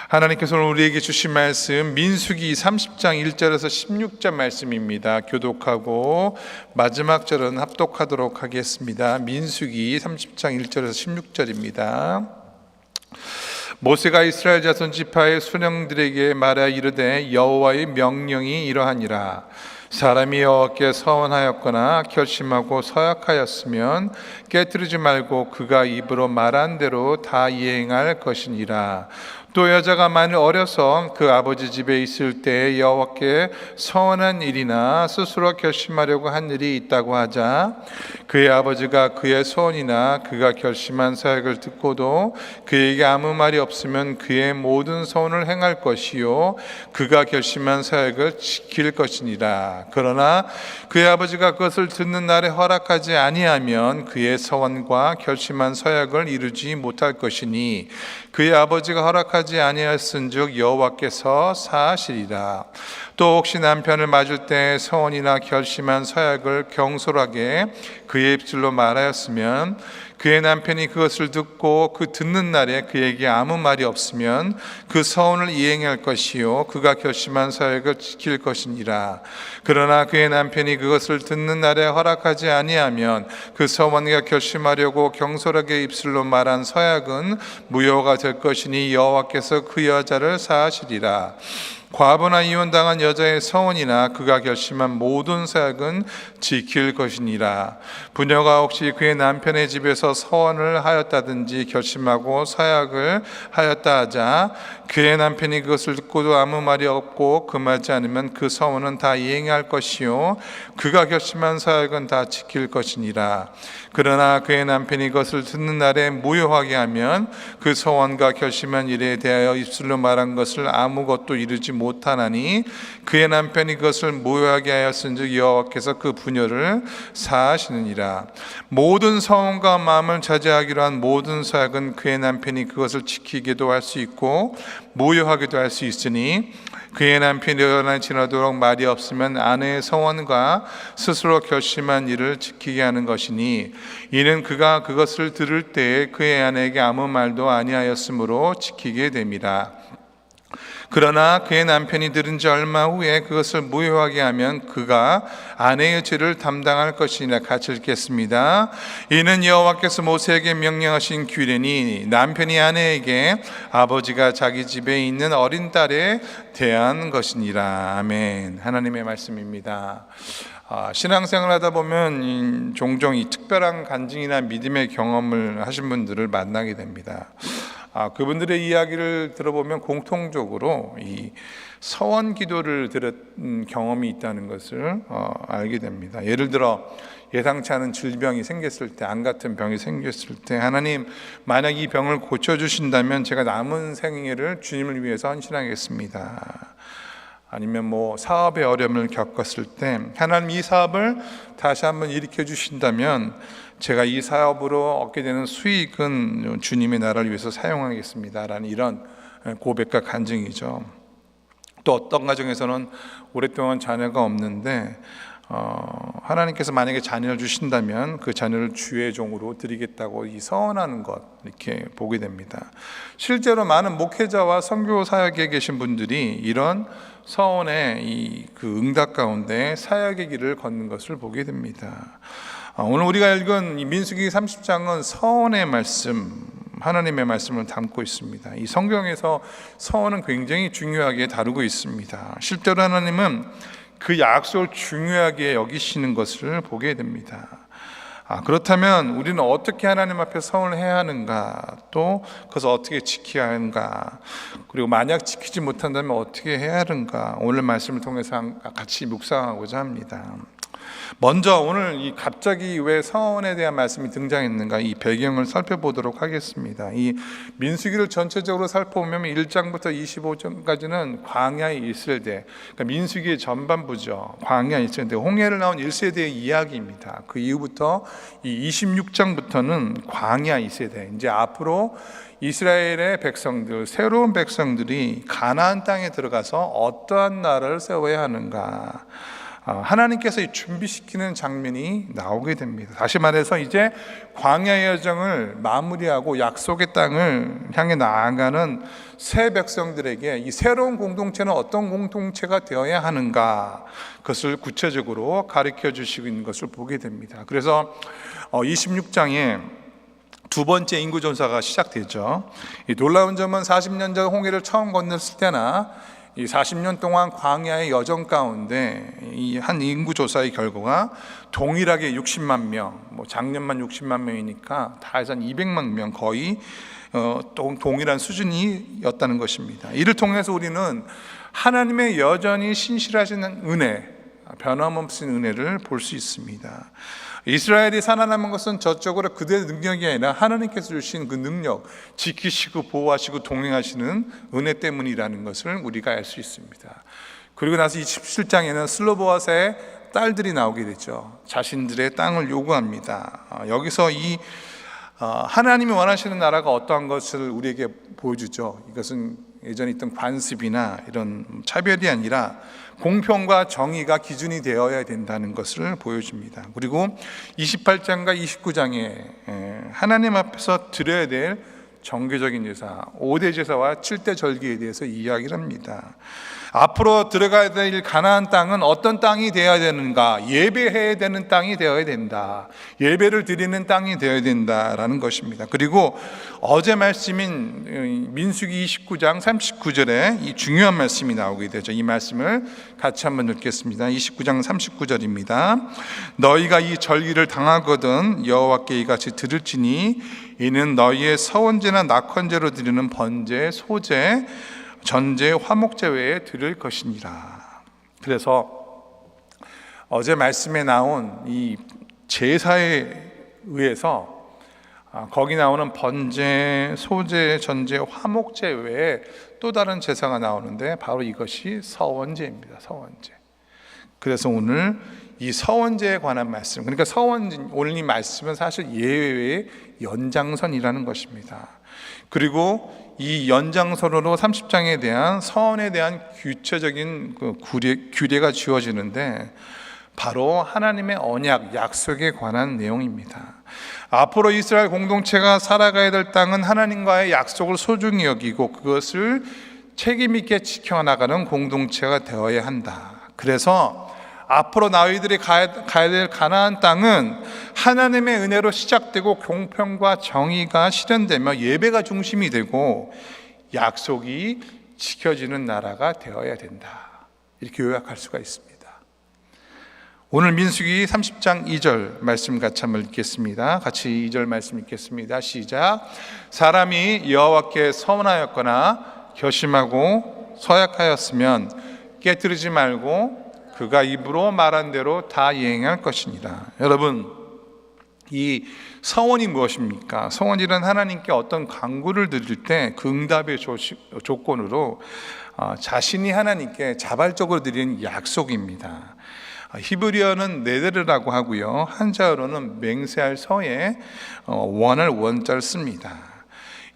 하나님께서 오늘 우리에게 주신 말씀 민수기 30장 1절에서 16절 말씀입니다. 교독하고 마지막 절은 합독하도록 하겠습니다. 민수기 30장 1절에서 16절입니다. 모세가 이스라엘 자손 지파의 수령들에게 말하 이르되 여호와의 명령이 이러하니라. 사람이 여호와께 서원하였거나 결심하고 서약하였으면 깨뜨리지 말고 그가 입으로 말한 대로 다 이행할 것이니라. 또 여자가 만일 어려서 그 아버지 집에 있을 때 여호와께 서원한 일이나 스스로 결심하려고 한 일이 있다고 하자 그의 아버지가 그의 서원이나 그가 결심한 서약을 듣고도 그에게 아무 말이 없으면 그의 모든 서원을 행할 것이요 그가 결심한 서약을 지킬 것이니라. 그러나 그의 아버지가 그것을 듣는 날에 허락하지 아니하면 그의 서원과 결심한 서약을 이루지 못할 것이니 그의 아버지가 허락하지 아니하였은즉 여호와께서 사하시리라. 또 혹시 남편을 맞을 때 서원이나 결심한 서약을 경솔하게 그의 입술로 말하였으면 그의 남편이 그것을 듣고 그 듣는 날에 그에게 아무 말이 없으면 그 서원을 이행할 것이요 그가 결심한 서약을 지킬 것이니라. 그러나 그의 남편이 그것을 듣는 날에 허락하지 아니하면 그 서원과 결심하려고 경솔하게 입술로 말한 서약은 무효가 될 것이니 여호와께서 그 여자를 사하시리라. 과부나 이혼당한 여자의 서원이나 그가 결심한 모든 서약은 지킬 것이니라. 부녀가 혹시 그의 남편의 집에서 서원을 하였다든지 결심하고 서약을 하였다 하자 그의 남편이 그것을 듣고도 아무 말이 없고 금하지 않으면 그 서원은 다 이행할 것이요 그가 결심한 서약은 다 지킬 것이니라. 그러나 그의 남편이 그것을 듣는 날에 무효하게 하면 그 서원과 결심한 일에 대하여 입술로 말한 것을 아무것도 이루지 못하나니 그의 남편이 그것을 무효하게 하였은즉 여호와께서 그 부녀를 사하시느니라. 모든 서원과 마음을 자제하기로 한 모든 서약은 그의 남편이 그것을 지키기도 할 수 있고 무효하기도 할 수 있으니 그의 남편이 여전히 지나도록 말이 없으면 아내의 서원과 스스로 결심한 일을 지키게 하는 것이니 이는 그가 그것을 들을 때에 그의 아내에게 아무 말도 아니하였으므로 지키게 됨이라. 그러나 그의 남편이 들은 지 얼마 후에 그것을 무효하게 하면 그가 아내의 죄를 담당할 것이니라. 같이 읽겠습니다. 이는 여호와께서 모세에게 명령하신 규례니 남편이 아내에게 아버지가 자기 집에 있는 어린 딸에 대한 것이니라. 아멘. 하나님의 말씀입니다. 신앙생활 하다 보면 종종 이 특별한 간증이나 믿음의 경험을 하신 분들을 만나게 됩니다. 그분들의 이야기를 들어보면 공통적으로 이 서원 기도를 들은 경험이 있다는 것을 알게 됩니다. 예를 들어 예상치 않은 질병이 생겼을 때, 암 같은 병이 생겼을 때 하나님 만약 이 병을 고쳐주신다면 제가 남은 생애를 주님을 위해서 헌신하겠습니다. 아니면 사업의 어려움을 겪었을 때 하나님 이 사업을 다시 한번 일으켜 주신다면 제가 이 사업으로 얻게 되는 수익은 주님의 나라를 위해서 사용하겠습니다 라는 이런 고백과 간증이죠. 또 어떤 가정에서는 오랫동안 자녀가 없는데 하나님께서 만약에 자녀를 주신다면 그 자녀를 주의 종으로 드리겠다고 이 서원하는 것 이렇게 보게 됩니다. 실제로 많은 목회자와 선교 사역에 계신 분들이 이런 서원의 그 응답 가운데 사역의 길을 걷는 것을 보게 됩니다. 오늘 우리가 읽은 이 민수기 30장은 서원의 말씀, 하나님의 말씀을 담고 있습니다. 이 성경에서 서원은 굉장히 중요하게 다루고 있습니다. 실제로 하나님은 그 약속을 중요하게 여기시는 것을 보게 됩니다. 그렇다면 우리는 어떻게 하나님 앞에 서원을 해야 하는가, 또 그것을 어떻게 지켜야 하는가, 그리고 만약 지키지 못한다면 어떻게 해야 하는가, 오늘 말씀을 통해서 같이 묵상하고자 합니다. 먼저 오늘 이 갑자기 왜 서원에 대한 말씀이 등장했는가, 이 배경을 살펴보도록 하겠습니다. 이 민수기를 전체적으로 살펴보면 1장부터 25장까지는 광야에 있을 때, 그러니까 민수기의 전반부죠. 광야에 있을 때 홍해를 나온 1세대의 이야기입니다. 그 이후부터 이 26장부터는 광야 2세대, 이제 앞으로 이스라엘의 백성들, 새로운 백성들이 가나안 땅에 들어가서 어떠한 나라를 세워야 하는가, 하나님께서 이 준비시키는 장면이 나오게 됩니다. 다시 말해서 이제 광야의 여정을 마무리하고 약속의 땅을 향해 나아가는 새 백성들에게 이 새로운 공동체는 어떤 공동체가 되어야 하는가, 그것을 구체적으로 가르쳐 주시고 있는 것을 보게 됩니다. 그래서 26장에 두 번째 인구조사가 시작되죠. 이 놀라운 점은 40년 전 홍해를 처음 건넜을 때나 이 40년 동안 광야의 여정 가운데 이 한 인구조사의 결과가 동일하게 60만 명, 작년만 60만 명이니까 다 해서 한 200만 명, 거의 동일한 수준이었다는 것입니다. 이를 통해서 우리는 하나님의 여전히 신실하신 은혜, 변함없는 은혜를 볼 수 있습니다. 이스라엘이 살아남은 것은 저쪽으로 그들의 능력이 아니라 하나님께서 주신 그 능력, 지키시고 보호하시고 동행하시는 은혜 때문이라는 것을 우리가 알 수 있습니다. 그리고 나서 27장에는 슬로보아스의 딸들이 나오게 되죠. 자신들의 땅을 요구합니다. 여기서 이 하나님이 원하시는 나라가 어떠한 것을 우리에게 보여주죠. 이것은 예전에 있던 관습이나 이런 차별이 아니라 공평과 정의가 기준이 되어야 된다는 것을 보여줍니다. 그리고 28장과 29장에 하나님 앞에서 드려야 될 정교적인 제사, 5대 제사와 7대 절기에 대해서 이야기를 합니다. 앞으로 들어가야 될 가나안 땅은 어떤 땅이 되어야 되는가? 예배해야 되는 땅이 되어야 된다. 예배를 드리는 땅이 되어야 된다라는 것입니다. 그리고 어제 말씀인 민수기 29장 39절에 이 중요한 말씀이 나오게 되죠. 이 말씀을 같이 한번 읽겠습니다. 29장 39절입니다. 너희가 이 절기를 당하거든 여호와께 이같이 들을지니 이는 너희의 서원제나 낙헌제로 드리는 번제, 소제, 전제, 화목제 외에 드릴 것이니라. 그래서 어제 말씀에 나온 이 제사에 의해서 거기 나오는 번제, 소제, 전제, 화목제 외에 또 다른 제사가 나오는데 바로 이것이 서원제입니다. 서원제. 그래서 오늘 이 서원제에 관한 말씀, 그러니까 오늘 이 말씀은 사실 예외의 연장선이라는 것입니다. 그리고 이 연장선으로 30장에 대한 서원에 대한 구체적인 규례가 지어지는데 바로 하나님의 언약, 약속에 관한 내용입니다. 앞으로 이스라엘 공동체가 살아가야 될 땅은 하나님과의 약속을 소중히 여기고 그것을 책임 있게 지켜나가는 공동체가 되어야 한다. 그래서 앞으로 너희들이 가야 될 가나안 땅은 하나님의 은혜로 시작되고 공평과 정의가 실현되며 예배가 중심이 되고 약속이 지켜지는 나라가 되어야 된다. 이렇게 요약할 수가 있습니다. 오늘 민수기 30장 2절 말씀 같이 한번 읽겠습니다. 같이 2절 말씀 읽겠습니다. 시작. 사람이 여호와께 서운하였거나 결심하고 서약하였으면 깨뜨리지 말고 그가 입으로 말한 대로 다 이행할 것이니라. 여러분, 이 서원이 무엇입니까? 서원이란 하나님께 어떤 간구를 드릴 때 그 응답의 조건으로 자신이 하나님께 자발적으로 드리는 약속입니다. 히브리어는 네데르라고 하고요, 한자어로는 맹세할 서에 원할 원자를 씁니다.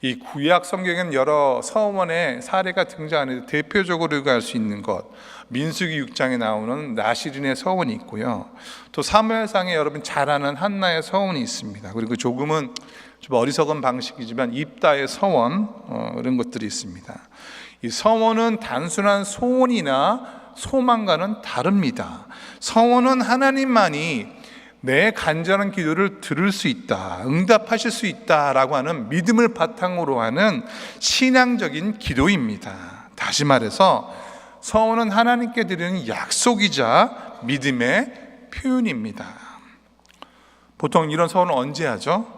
이 구약 성경에는 여러 서원의 사례가 등장하는데 대표적으로 알 수 있는 것, 민수기 6장에 나오는 나시린의 서원이 있고요, 또 사무엘상에 여러분 잘 아는 한나의 서원이 있습니다. 그리고 조금은 좀 어리석은 방식이지만 입다의 서원, 이런 것들이 있습니다. 이 서원은 단순한 소원이나 소망과는 다릅니다. 서원은 하나님만이 내 간절한 기도를 들을 수 있다, 응답하실 수 있다라고 하는 믿음을 바탕으로 하는 신앙적인 기도입니다. 다시 말해서 서원은 하나님께 드리는 약속이자 믿음의 표현입니다. 보통 이런 서원을 언제 하죠?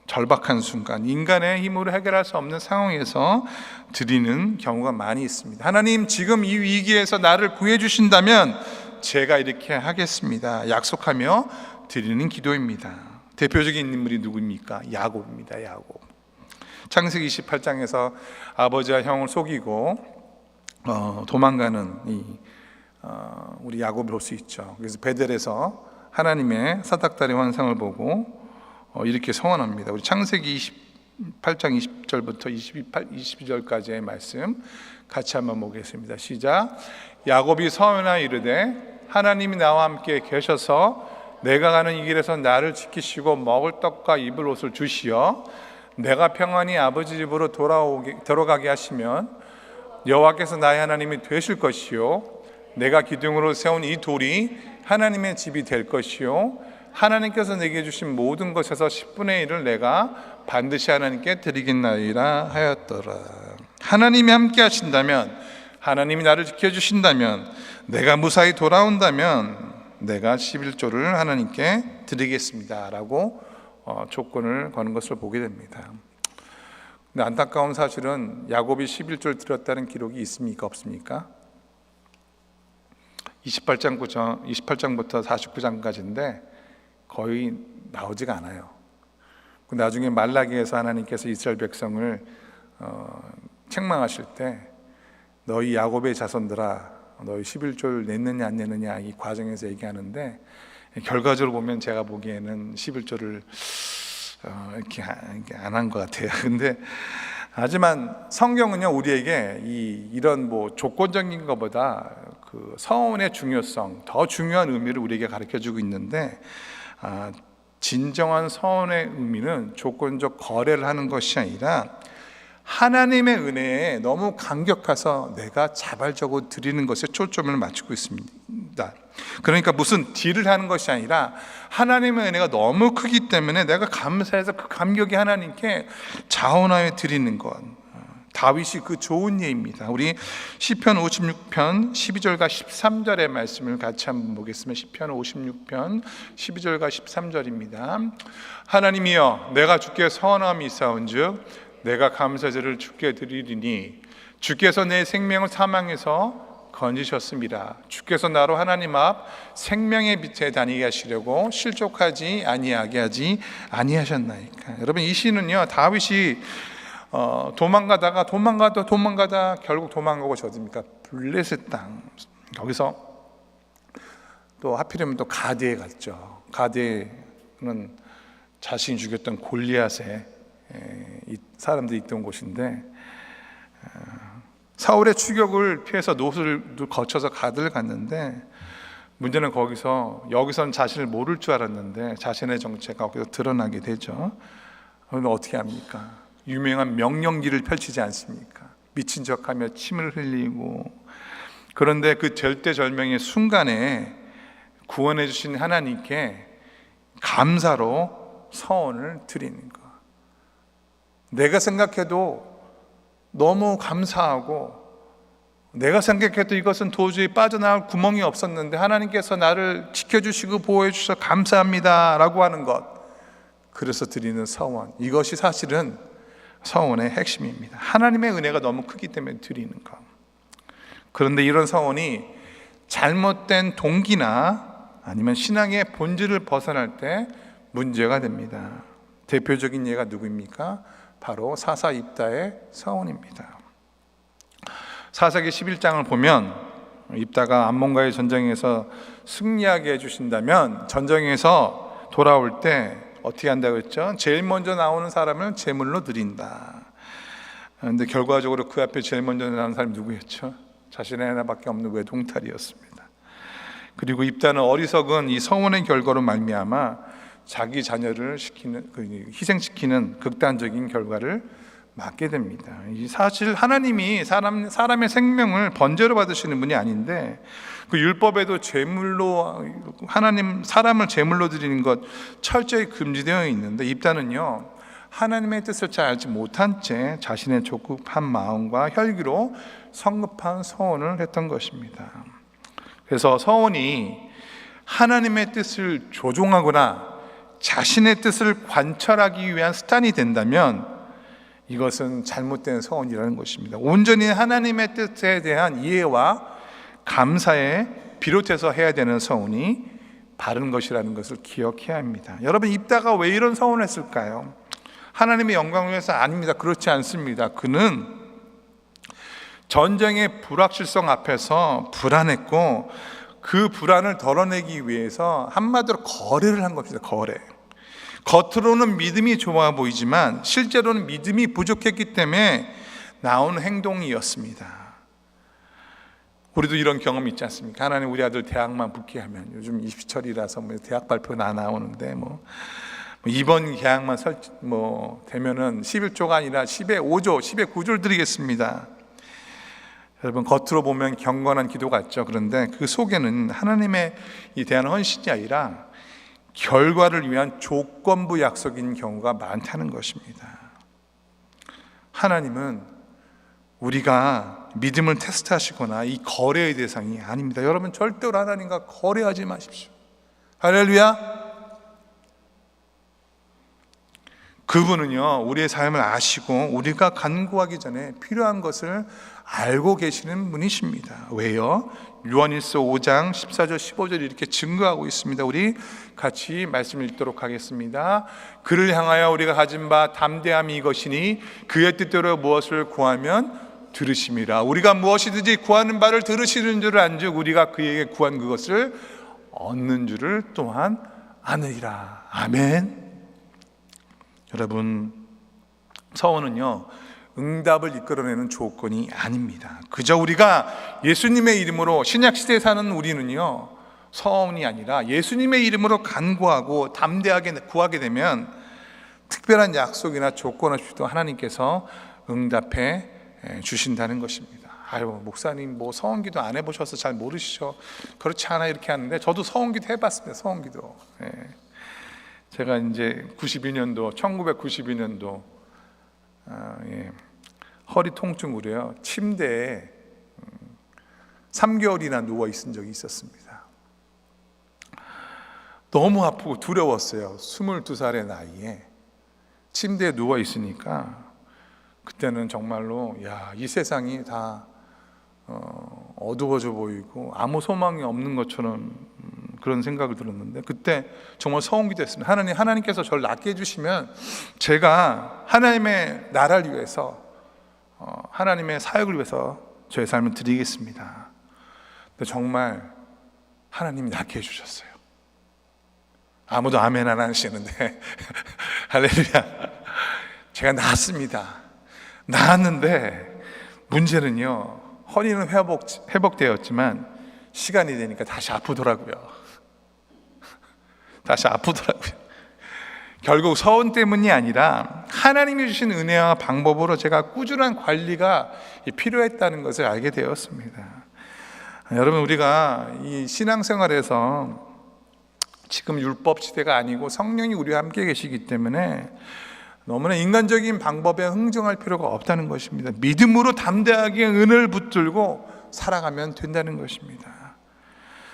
절박한 순간, 인간의 힘으로 해결할 수 없는 상황에서 드리는 경우가 많이 있습니다. 하나님, 지금 이 위기에서 나를 구해 주신다면 제가 이렇게 하겠습니다, 약속하며 드리는 기도입니다. 대표적인 인물이 누구입니까? 야곱입니다. 야곱. 창세기 28장에서 아버지와 형을 속이고 도망가는 우리 야곱을 볼 수 있죠. 그래서 베델에서 하나님의 사닥다리 환상을 보고 이렇게 서원합니다. 우리 창세기 28장 20절부터 22절까지의 말씀 같이 한번 보겠습니다. 시작. 야곱이 서원하여 이르되 하나님이 나와 함께 계셔서 내가 가는 이 길에서 나를 지키시고 먹을 떡과 입을 옷을 주시어 내가 평안히 아버지 집으로 들어가게 하시면 여호와께서 나의 하나님이 되실 것이요 내가 기둥으로 세운 이 돌이 하나님의 집이 될 것이요 하나님께서 내게 주신 모든 것에서 10분의 1을 내가 반드시 하나님께 드리겠나이다 하였더라. 하나님이 함께 하신다면, 하나님이 나를 지켜주신다면, 내가 무사히 돌아온다면 내가 11조를 하나님께 드리겠습니다 라고 조건을 거는 것을 보게 됩니다. 근데 안타까운 사실은 야곱이 11조를 드렸다는 기록이 있습니까 없습니까? 28장부터 49장까지인데 거의 나오지가 않아요. 나중에 말라기에서 하나님께서 이스라엘 백성을 책망하실 때 너희 야곱의 자손들아 너희 11조를 냈느냐 안 냈느냐 이 과정에서 얘기하는데 결과적으로 보면 제가 보기에는 11조를 이렇게 안 한 것 같아요. 근데 하지만 성경은요 우리에게 이런 뭐 조건적인 것보다 그 서원의 중요성, 더 중요한 의미를 우리에게 가르쳐주고 있는데 진정한 서원의 의미는 조건적 거래를 하는 것이 아니라 하나님의 은혜에 너무 감격해서 내가 자발적으로 드리는 것에 초점을 맞추고 있습니다. 그러니까 무슨 딜을 하는 것이 아니라 하나님의 은혜가 너무 크기 때문에 내가 감사해서 그 감격이 하나님께 자원하여 드리는 것. 다윗이 그 좋은 예입니다. 우리 시편 56편 12절과 13절의 말씀을 같이 한번 보겠습니다. 시편 56편 12절과 13절입니다. 하나님이여 내가 주께 서원함이 있사온즉 내가 감사제를 주께 드리리니 주께서 내 생명을 사망에서 건지셨습니다. 주께서 나로 하나님 앞 생명의 빛에 다니게 하시려고 실족하지 아니하게 하지 아니하셨나이까. 여러분 이 시는요 다윗이 도망가다 결국 도망가고 어디입니까? 블레셋 땅. 거기서 또 하필이면 또 가드에 갔죠. 가드는 자신이 죽였던 골리앗의 이 사람들이 있던 곳인데 사울의 추격을 피해서 노스를 거쳐서 가드를 갔는데 문제는 여기선 자신을 모를 줄 알았는데 자신의 정체가 거기서 드러나게 되죠. 그런데 어떻게 합니까? 유명한 명령기를 펼치지 않습니까? 미친 척하며 침을 흘리고. 그런데 그 절대절명의 순간에 구원해 주신 하나님께 감사로 서원을 드리는 것. 내가 생각해도 너무 감사하고 내가 생각해도 이것은 도저히 빠져나갈 구멍이 없었는데 하나님께서 나를 지켜주시고 보호해 주셔서 감사합니다 라고 하는 것. 그래서 드리는 서원, 이것이 사실은 서원의 핵심입니다. 하나님의 은혜가 너무 크기 때문에 드리는 것. 그런데 이런 서원이 잘못된 동기나 아니면 신앙의 본질을 벗어날 때 문제가 됩니다. 대표적인 예가 누구입니까? 바로 사사 입다의 서원입니다. 사사기 11장을 보면 입다가 암몬과의 전쟁에서 승리하게 해주신다면 전쟁에서 돌아올 때 어떻게 한다고 했죠? 제일 먼저 나오는 사람을 제물로 드린다. 그런데 결과적으로 그 앞에 제일 먼저 나오는 사람이 누구였죠? 자신의 하나밖에 없는 외동딸이었습니다. 그리고 입다는 어리석은 이 서원의 결과로 말미암아 자기 자녀를 희생시키는 극단적인 결과를 맞게 됩니다. 사실 하나님이 사람의 생명을 번제로 받으시는 분이 아닌데 그 율법에도 사람을 제물로 드리는 것 철저히 금지되어 있는데 입다는요 하나님의 뜻을 잘 알지 못한 채 자신의 조급한 마음과 혈기로 성급한 서원을 했던 것입니다. 그래서 서원이 하나님의 뜻을 조종하거나 자신의 뜻을 관철하기 위한 수단이 된다면 이것은 잘못된 서원이라는 것입니다. 온전히 하나님의 뜻에 대한 이해와 감사에 비롯해서 해야 되는 서원이 바른 것이라는 것을 기억해야 합니다. 여러분 입다가 왜 이런 서원을 했을까요? 하나님의 영광을 위해서 아닙니다. 그렇지 않습니다. 그는 전쟁의 불확실성 앞에서 불안했고 그 불안을 덜어내기 위해서 한마디로 거래를 한 겁니다. 거래. 겉으로는 믿음이 좋아 보이지만 실제로는 믿음이 부족했기 때문에 나온 행동이었습니다. 우리도 이런 경험이 있지 않습니까? 하나님 우리 아들 대학만 붙게 하면, 요즘 입시철이라서 뭐 대학 발표 나오는데 이번 계약만 되면은 11조가 아니라 10에 5조, 10에 9조를 드리겠습니다. 여러분, 겉으로 보면 경건한 기도 같죠. 그런데 그 속에는 하나님에 대한 헌신이 아니라 결과를 위한 조건부 약속인 경우가 많다는 것입니다. 하나님은 우리가 믿음을 테스트하시거나 이 거래의 대상이 아닙니다. 여러분, 절대로 하나님과 거래하지 마십시오. 할렐루야. 그분은요, 우리의 삶을 아시고 우리가 간구하기 전에 필요한 것을 알고 계시는 분이십니다. 왜요? 요한일서 5장 14절 15절 이렇게 증거하고 있습니다. 우리 같이 말씀 읽도록 하겠습니다. 그를 향하여 우리가 가진 바 담대함이 이것이니 그의 뜻대로 무엇을 구하면 들으심이라. 우리가 무엇이든지 구하는 바를 들으시는 줄을 안즉 우리가 그에게 구한 그것을 얻는 줄을 또한 아느니라. 아멘. 여러분, 서원은요, 응답을 이끌어내는 조건이 아닙니다. 그저 우리가 예수님의 이름으로, 신약시대에 사는 우리는요, 서원이 아니라 예수님의 이름으로 간구하고 담대하게 구하게 되면 특별한 약속이나 조건 없이도 하나님께서 응답해 주신다는 것입니다. 아유, 목사님 서원기도 안 해보셔서 잘 모르시죠? 그렇지 않아 이렇게 하는데, 저도 서원기도 해봤습니다. 서원기도. 제가 이제 1992년도 허리 통증으로요, 침대에 3개월이나 누워 있은 적이 있었습니다. 너무 아프고 두려웠어요. 22살의 나이에 침대에 누워 있으니까 그때는 정말로 이 세상이 다 어두워져 보이고 아무 소망이 없는 것처럼 그런 생각을 들었는데, 그때 정말 서운기도 했습니다. 하나님께서 저를 낫게 해주시면 제가 하나님의 나라를 위해서, 하나님의 사역을 위해서 저의 삶을 드리겠습니다. 근데 정말 하나님이 낫게 해주셨어요. 아무도 아멘 안 하시는데 할렐루야. 제가 나았습니다. 나았는데 문제는요, 허리는 회복되었지만 시간이 되니까 다시 아프더라고요. 결국 서원 때문이 아니라 하나님이 주신 은혜와 방법으로 제가 꾸준한 관리가 필요했다는 것을 알게 되었습니다. 여러분, 우리가 이 신앙생활에서 지금 율법 시대가 아니고 성령이 우리와 함께 계시기 때문에 너무나 인간적인 방법에 흥정할 필요가 없다는 것입니다. 믿음으로 담대하게 은을 붙들고 살아가면 된다는 것입니다.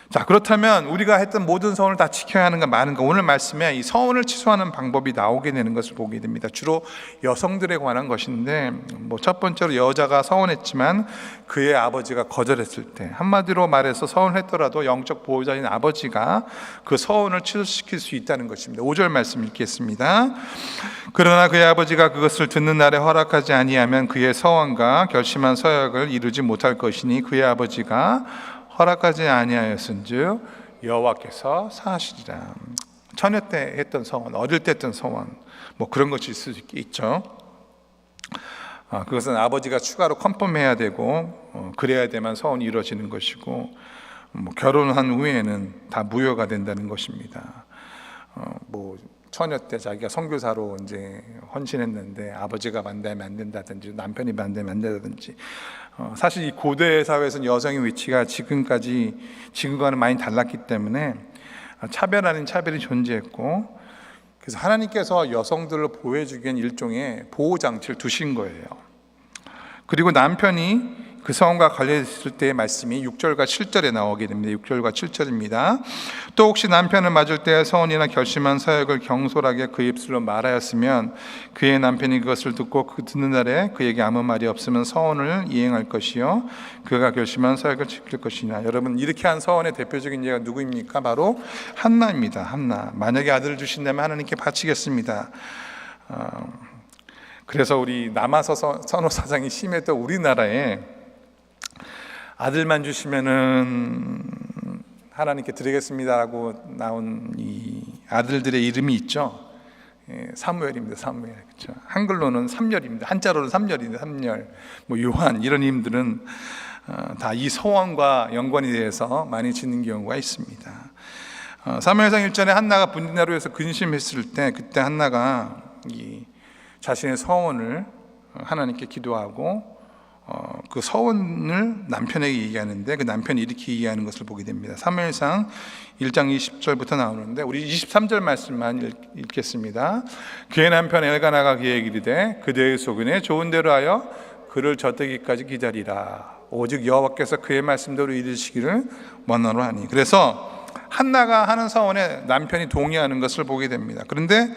자, 그렇다면 우리가 했던 모든 서원을 다 지켜야 하는가 마는가, 오늘 말씀에 이 서원을 취소하는 방법이 나오게 되는 것을 보게 됩니다. 주로 여성들에 관한 것인데, 첫 번째로 여자가 서원했지만 그의 아버지가 거절했을 때, 한마디로 말해서 서원했더라도 영적 보호자인 아버지가 그 서원을 취소시킬 수 있다는 것입니다. 5절 말씀 읽겠습니다. 그러나 그의 아버지가 그것을 듣는 날에 허락하지 아니하면 그의 서원과 결심한 서약을 이루지 못할 것이니 그의 아버지가 허락하지 아니하였은즉 여호와께서 사하시리라. 처녀 때 했던 서원, 어릴 때 했던 서원, 그런 것이 있을 수 있죠. 그것은 아버지가 추가로 컨펌해야 되고 그래야 되만 서원이 이루어지는 것이고, 결혼한 후에는 다 무효가 된다는 것입니다. 처녀 때 자기가 선교사로 이제 헌신했는데 아버지가 반대하면 안 된다든지 남편이 반대하면 안 된다든지, 사실 이 고대 사회에서는 여성의 위치가 지금과는 많이 달랐기 때문에 차별 아닌 차별이 존재했고, 그래서 하나님께서 여성들을 보호해주기 위한 일종의 보호장치를 두신 거예요. 그리고 남편이 그 서원과 관련했을 때의 말씀이 6절과 7절에 나오게 됩니다. 6절과 7절입니다. 또 혹시 남편을 맞을 때 서원이나 결심한 서약을 경솔하게 그 입술로 말하였으면 그의 남편이 그것을 듣고 그 듣는 날에 그에게 아무 말이 없으면 서원을 이행할 것이요 그가 결심한 서약을 지킬 것이냐. 여러분, 이렇게 한 서원의 대표적인 예가 누구입니까? 바로 한나입니다. 한나. 만약에 아들을 주신다면 하나님께 바치겠습니다. 그래서 우리 남아서 선호 사상이 심했던 우리나라에 아들만 주시면은 하나님께 드리겠습니다라고 나온 이 아들들의 이름이 있죠. 사무엘입니다. 사무엘. 그렇죠. 한글로는 삼열입니다. 한자로는 삼열인데 삼열. 요한 이런 이름들은 다 이 소원과 연관이 돼서 많이 짓는 경우가 있습니다. 사무엘상 1전에 한나가 분진하러 해서 근심했을 때, 그때 한나가 이 자신의 서원을 하나님께 기도하고 그 서원을 남편에게 얘기하는데, 그 남편이 이렇게 얘기하는 것을 보게 됩니다. 사무엘상 1장 20절부터 나오는데 우리 23절 말씀만 읽겠습니다. 그의 남편 엘가나가 그에게 이르되 그대의 소견에 좋은 대로 하여 그를 젖되기까지 기다리라. 오직 여호와께서 그의 말씀대로 이르시기를 원하노 하니. 그래서 한나가 하는 서원에 남편이 동의하는 것을 보게 됩니다. 그런데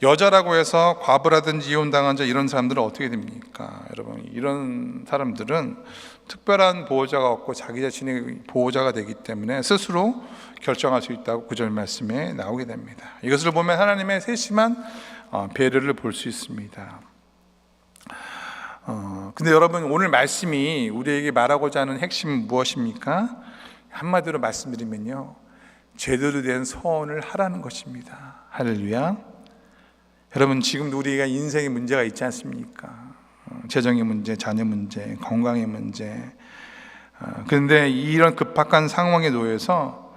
여자라고 해서 과부라든지 이혼당한 자, 이런 사람들은 어떻게 됩니까? 여러분, 이런 사람들은 특별한 보호자가 없고 자기 자신의 보호자가 되기 때문에 스스로 결정할 수 있다고 9절 말씀에 나오게 됩니다. 이것을 보면 하나님의 세심한 배려를 볼 수 있습니다. 근데 여러분, 오늘 말씀이 우리에게 말하고자 하는 핵심은 무엇입니까? 한마디로 말씀드리면요, 제대로 된 서원을 하라는 것입니다. 할렐루야. 여러분, 지금도 우리가 인생의 문제가 있지 않습니까? 재정의 문제, 자녀 문제, 건강의 문제. 그런데 이런 급박한 상황에 놓여서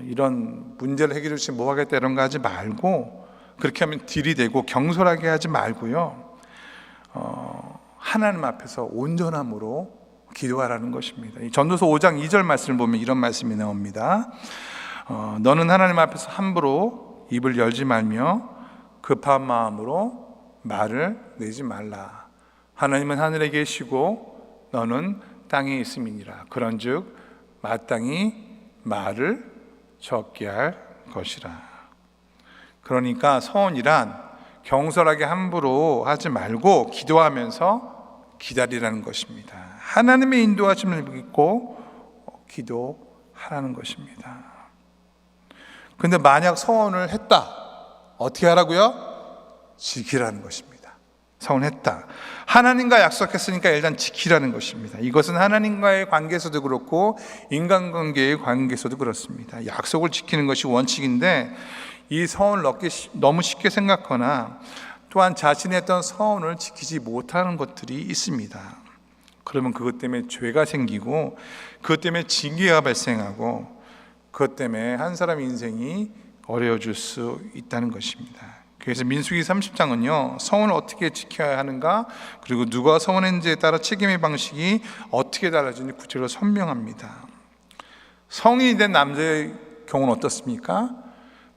이런 문제를 해결해 주시 뭐 하겠다 이런 거 하지 말고, 그렇게 하면 들이대고 경솔하게 하지 말고요, 하나님 앞에서 온전함으로 기도하라는 것입니다. 전도서 5장 2절 말씀을 보면 이런 말씀이 나옵니다. 너는 하나님 앞에서 함부로 입을 열지 말며 급한 마음으로 말을 내지 말라. 하나님은 하늘에 계시고 너는 땅에 있음이니라. 그런즉 마땅히 말을 적게 할 것이라. 그러니까 서원이란 경솔하게 함부로 하지 말고 기도하면서 기다리라는 것입니다. 하나님의 인도하심을 믿고 기도하라는 것입니다. 그런데 만약 서원을 했다, 어떻게 하라고요? 지키라는 것입니다. 서원했다, 하나님과 약속했으니까 일단 지키라는 것입니다. 이것은 하나님과의 관계에서도 그렇고 인간관계의 관계에서도 그렇습니다. 약속을 지키는 것이 원칙인데, 이 서원을 너무 쉽게 생각하거나 또한 자신의 했던 서원을 지키지 못하는 것들이 있습니다. 그러면 그것 때문에 죄가 생기고, 그것 때문에 징계가 발생하고, 그것 때문에 한 사람의 인생이 어려워질 수 있다는 것입니다. 그래서 민수기 30장은요, 서원을 어떻게 지켜야 하는가, 그리고 누가 서원했는지에 따라 책임의 방식이 어떻게 달라지는지 구체적으로 설명합니다. 성인이 된 남자의 경우는 어떻습니까?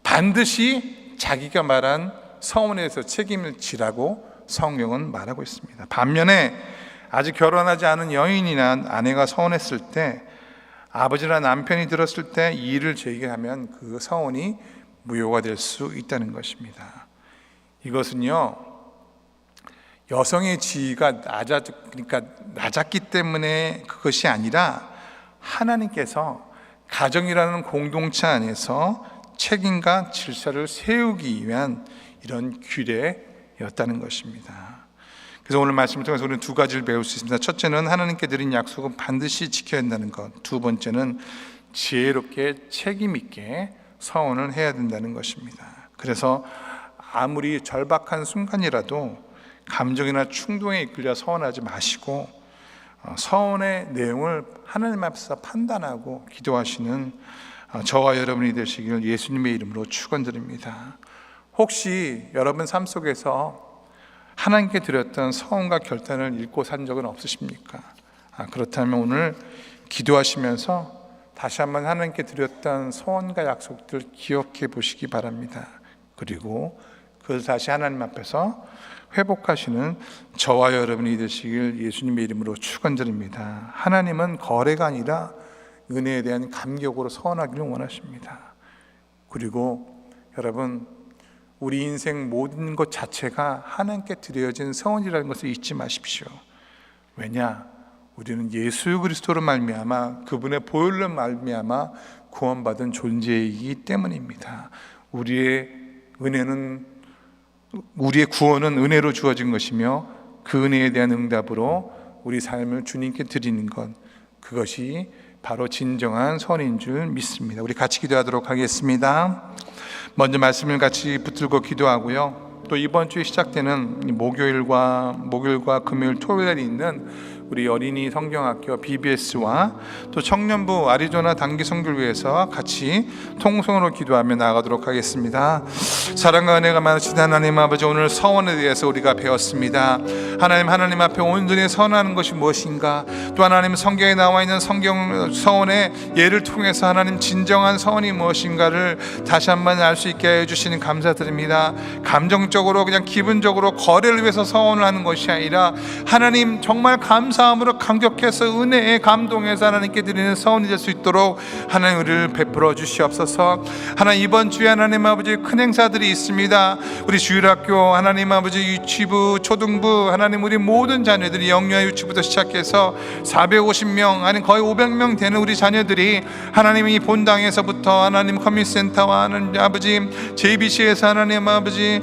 반드시 자기가 말한 서원에 대해서 책임을 지라고 성경은 말하고 있습니다. 반면에 아직 결혼하지 않은 여인이나 아내가 서원했을 때, 아버지나 남편이 들었을 때 이 일을 제기하면 그 서원이 무효가 될 수 있다는 것입니다. 이것은요, 여성의 지위가 낮았기 때문에 그것이 아니라 하나님께서 가정이라는 공동체 안에서 책임과 질서를 세우기 위한 이런 규례였다는 것입니다. 그래서 오늘 말씀을 통해서 우리는 두 가지를 배울 수 있습니다. 첫째는 하나님께 드린 약속은 반드시 지켜야 한다는 것. 두 번째는 지혜롭게 책임 있게 서원을 해야 된다는 것입니다. 그래서 아무리 절박한 순간이라도 감정이나 충동에 이끌려 서원하지 마시고, 서원의 내용을 하나님 앞에서 판단하고 기도하시는 저와 여러분이 되시기를 예수님의 이름으로 축원드립니다. 혹시 여러분 삶 속에서 하나님께 드렸던 서원과 결단을 잊고 산 적은 없으십니까? 그렇다면 오늘 기도하시면서 다시 한번 하나님께 드렸던 서원과 약속들 기억해 보시기 바랍니다. 그리고 그걸 다시 하나님 앞에서 회복하시는 저와 여러분이 되시길 예수님의 이름으로 축원드립니다. 하나님은 거래가 아니라 은혜에 대한 감격으로 서원하기를 원하십니다. 그리고 여러분, 우리 인생 모든 것 자체가 하나님께 드려진 서원이라는 것을 잊지 마십시오. 왜냐? 우리는 예수 그리스도로 말미암아, 그분의 보혈로 말미암아 구원받은 존재이기 때문입니다. 우리의 구원은 은혜로 주어진 것이며, 그 은혜에 대한 응답으로 우리 삶을 주님께 드리는 것, 그것이 바로 진정한 선인 줄 믿습니다. 우리 같이 기도하도록 하겠습니다. 먼저 말씀을 같이 붙들고 기도하고요, 또 이번 주에 시작되는 목요일과 금요일, 토요일에 있는 우리 어린이 성경학교 BBS와 또 청년부 아리조나 단기 선교회에서 같이 통성으로 기도하며 나아가도록 하겠습니다. 사랑과 은혜가 많으신 하나님 아버지, 오늘 서원에 대해서 우리가 배웠습니다. 하나님 앞에 온전히 서원하는 것이 무엇인가, 또 하나님 성경에 나와 있는 성경 서원의 예를 통해서 하나님 진정한 서원이 무엇인가를 다시 한번 알 수 있게 해주시니 감사드립니다. 감정적으로 그냥 기분적으로 거래를 위해서 서원을 하는 것이 아니라 하나님 정말 감사함으로 감격해서 은혜에 감동해서 하나님께 드리는 서원이 될 수 있도록 하나님 우리를 베풀어 주시옵소서. 하나님 이번 주에 하나님 아버지 큰 행사들이 있습니다. 우리 주일학교 하나님 아버지 유치부 초등부 하나님 우리 모든 자녀들이 영유아 유치부터 시작해서 450명 아니 거의 500명 되는 우리 자녀들이 하나님이 본당에서부터 하나님 커뮤니티센터와 하나님 아버지 JBC에서 하나님 아버지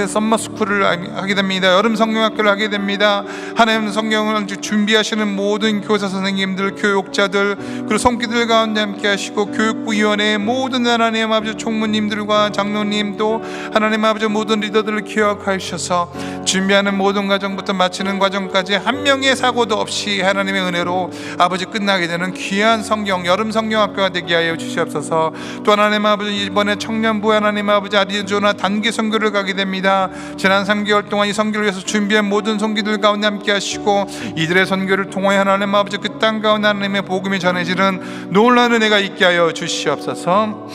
썸머스쿨을 하게 됩니다. 여름 성경학교를 하게 됩니다. 하나님 성경을 준비하시는 모든 교사 선생님들, 교육자들, 그리고 손기들 가운데 함께 하시고 교육부위원회의 모든 하나님 아버지 총무님들과 장로님, 또 하나님 아버지 모든 리더들을 기억하셔서 준비하는 모든 과정부터 마치는 과정까지 한 명의 사고도 없이 하나님의 은혜로 아버지 끝나게 되는 귀한 성경 여름 성경학교가 되게 하여 주시옵소서. 또 하나님 아버지 이번에 청년부 하나님 아버지 아리조나 단기 선교를 가게 됩니다. 지난 3개월 동안 이 선교를 위해서 준비한 모든 선교들 가운데 함께 하시고 이들의 선교를 통해 하나님 아버지 그 땅 가운데 하나님의 복음이 전해지는 놀라운 은혜가 있게 하여 주시옵소서.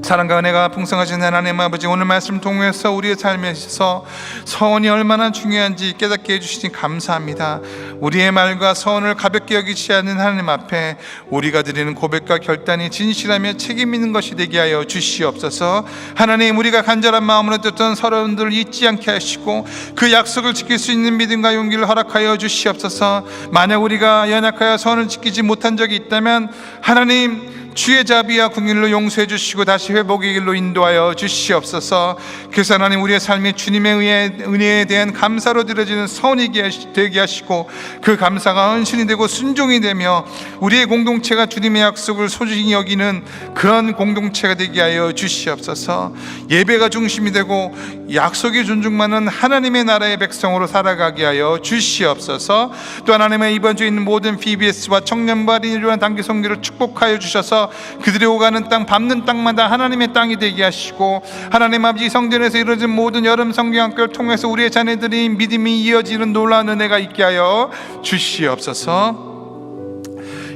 사랑과 은혜가 풍성하신 하나님 아버지, 오늘 말씀 통해서 우리의 삶에 있어서 서원이 얼마나 중요한지 깨닫게 해주시니 감사합니다. 우리의 말과 서원을 가볍게 여기지 않는 하나님 앞에 우리가 드리는 고백과 결단이 진실하며 책임 있는 것이 되게 하여 주시옵소서. 하나님, 우리가 간절한 마음으로 듣던 서론들을 잊지 않게 하시고 그 약속을 지킬 수 있는 믿음과 용기를 허락하여 주시옵소서. 만약 우리가 연약하여 서원을 지키지 못한 적이 있다면 하나님 주의 자비와 긍휼로 용서해 주시고 다시 회복의 길로 인도하여 주시옵소서. 그래서 하나님 우리의 삶이 주님의 은혜에 대한 감사로 드려지는 서원이 되게 하시고 그 감사가 헌신이 되고 순종이 되며 우리의 공동체가 주님의 약속을 소중히 여기는 그런 공동체가 되게 하여 주시옵소서. 예배가 중심이 되고 약속이 존중받는 하나님의 나라의 백성으로 살아가게 하여 주시옵소서. 또 하나님의 이번 주에 있는 모든 BBS와 청년부 아리조나 단기 선교를 축복하여 주셔서 그들이 오가는 땅 밟는 땅마다 하나님의 땅이 되게 하시고 하나님 아버지 성전에서 이루어진 모든 여름 성경학교를 통해서 우리의 자녀들이 믿음이 이어지는 놀라운 은혜가 있게 하여 주시옵소서.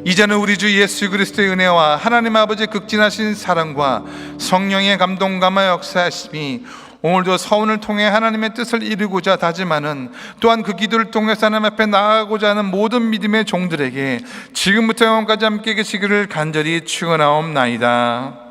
이제는 우리 주 예수 그리스도의 은혜와 하나님 아버지의 극진하신 사랑과 성령의 감동감화 역사하심이 오늘도 서원을 통해 하나님의 뜻을 이루고자 다짐하는, 또한 그 기도를 통해서 하나님 앞에 나아가고자 하는 모든 믿음의 종들에게 지금부터 영원까지 함께 계시기를 간절히 축원하옵나이다.